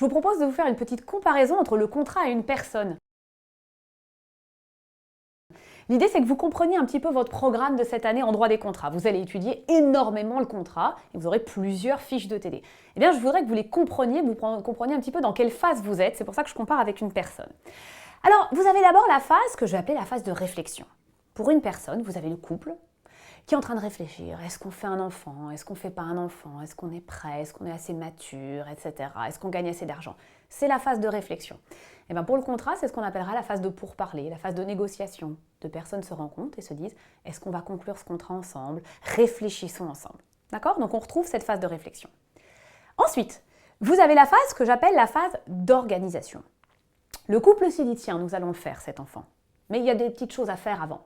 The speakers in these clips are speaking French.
je vous propose de vous faire une petite comparaison entre le contrat et une personne. L'idée, c'est que vous compreniez un petit peu votre programme de cette année en droit des contrats. Vous allez étudier énormément le contrat et vous aurez plusieurs fiches de TD. Eh bien, je voudrais que vous les compreniez, que vous compreniez un petit peu dans quelle phase vous êtes. C'est pour ça que je compare avec une personne. Alors, vous avez d'abord la phase que je vais appeler la phase de réflexion. Pour une personne, vous avez le couple qui est en train de réfléchir. Est-ce qu'on fait un enfant? Est-ce qu'on ne fait pas un enfant? Est-ce qu'on est prêt? Est-ce qu'on est assez mature? Etc. Est-ce qu'on gagne assez d'argent? C'est la phase de réflexion. Et bien pour le contrat, c'est ce qu'on appellera la phase de pourparler, la phase de négociation. Deux personnes se rencontrent et se disent, est-ce qu'on va conclure ce contrat ensemble? Réfléchissons ensemble. D'accord? Donc on retrouve cette phase de réflexion. Ensuite, vous avez la phase que j'appelle la phase d'organisation. Le couple s'est dit, tiens, nous allons le faire, cet enfant. Mais il y a des petites choses à faire avant.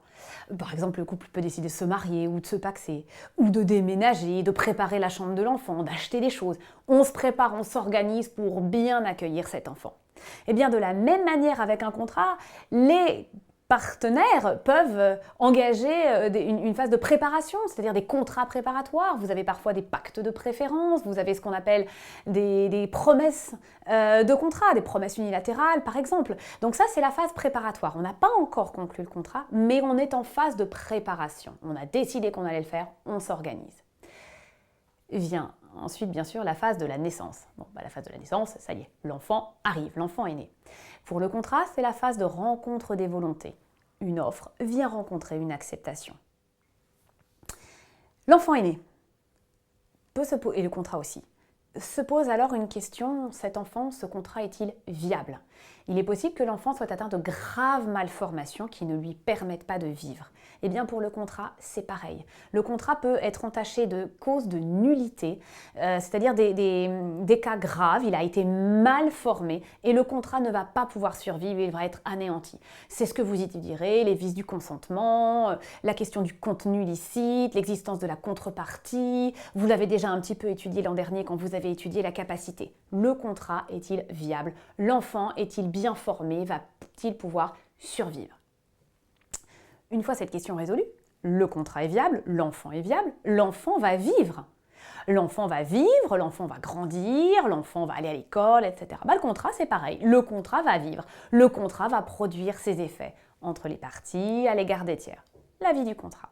Par exemple, le couple peut décider de se marier ou de se paxer, ou de déménager, de préparer la chambre de l'enfant, d'acheter des choses. On se prépare, on s'organise pour bien accueillir cet enfant. Et bien de la même manière avec un contrat, les partenaires peuvent engager une phase de préparation, c'est-à-dire des contrats préparatoires. Vous avez parfois des pactes de préférence, vous avez ce qu'on appelle des promesses de contrat, des promesses unilatérales par exemple. Donc ça, c'est la phase préparatoire. On n'a pas encore conclu le contrat, mais on est en phase de préparation. On a décidé qu'on allait le faire, on s'organise. Vient ensuite, bien sûr, la phase de la naissance. Bon, la phase de la naissance, ça y est, l'enfant arrive, l'enfant est né. Pour le contrat, c'est la phase de rencontre des volontés. Une offre vient rencontrer une acceptation. L'enfant est né, et le contrat aussi. Se pose alors une question, cet enfant, ce contrat est-il viable? Il est possible que l'enfant soit atteint de graves malformations qui ne lui permettent pas de vivre. Eh bien pour le contrat, c'est pareil. Le contrat peut être entaché de causes de nullité, c'est-à-dire des cas graves, il a été mal formé et le contrat ne va pas pouvoir survivre, il va être anéanti. C'est ce que vous étudierez, les vices du consentement, la question du contenu licite, l'existence de la contrepartie. Vous l'avez déjà un petit peu étudié l'an dernier quand vous avez étudié la capacité. Le contrat est-il viable? L'enfant est-il bien formé? Va-t-il pouvoir survivre? Une fois cette question résolue, le contrat est viable, l'enfant est viable, l'enfant va vivre. L'enfant va vivre, l'enfant va grandir, l'enfant va aller à l'école, etc. Le contrat, c'est pareil. Le contrat va vivre. Le contrat va produire ses effets entre les parties, à l'égard des tiers. La vie du contrat.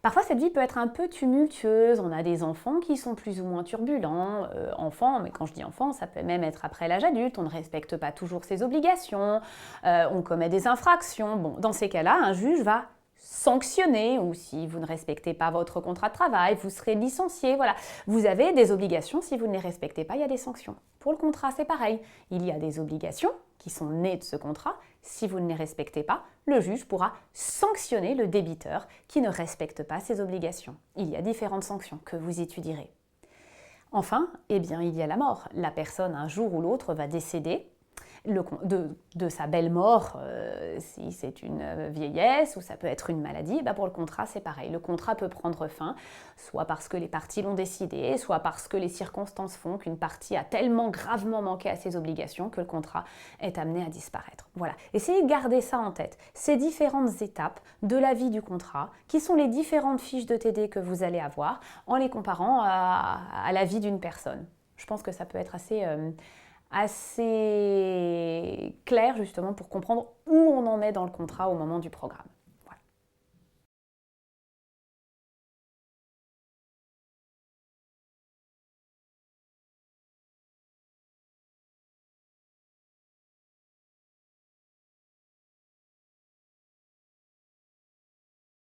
Parfois, cette vie peut être un peu tumultueuse. On a des enfants qui sont plus ou moins turbulents. Enfants, mais quand je dis enfants, ça peut même être après l'âge adulte. On ne respecte pas toujours ses obligations. On commet des infractions. Bon, dans ces cas-là, un juge va sanctionner, ou si vous ne respectez pas votre contrat de travail, vous serez licencié. Voilà. Vous avez des obligations, si vous ne les respectez pas, il y a des sanctions. Pour le contrat, c'est pareil. Il y a des obligations qui sont nées de ce contrat. Si vous ne les respectez pas, le juge pourra sanctionner le débiteur qui ne respecte pas ses obligations. Il y a différentes sanctions que vous étudierez. Enfin, eh bien, il y a la mort. La personne, un jour ou l'autre, va décéder de sa belle mort, si c'est une vieillesse ou ça peut être une maladie. Pour le contrat, c'est pareil. Le contrat peut prendre fin, soit parce que les parties l'ont décidé, soit parce que les circonstances font qu'une partie a tellement gravement manqué à ses obligations que le contrat est amené à disparaître. Voilà. Essayez de garder ça en tête. Ces différentes étapes de la vie du contrat, qui sont les différentes fiches de TD que vous allez avoir, en les comparant à la vie d'une personne. Je pense que ça peut être assez clair justement pour comprendre où on en est dans le contrat au moment du programme.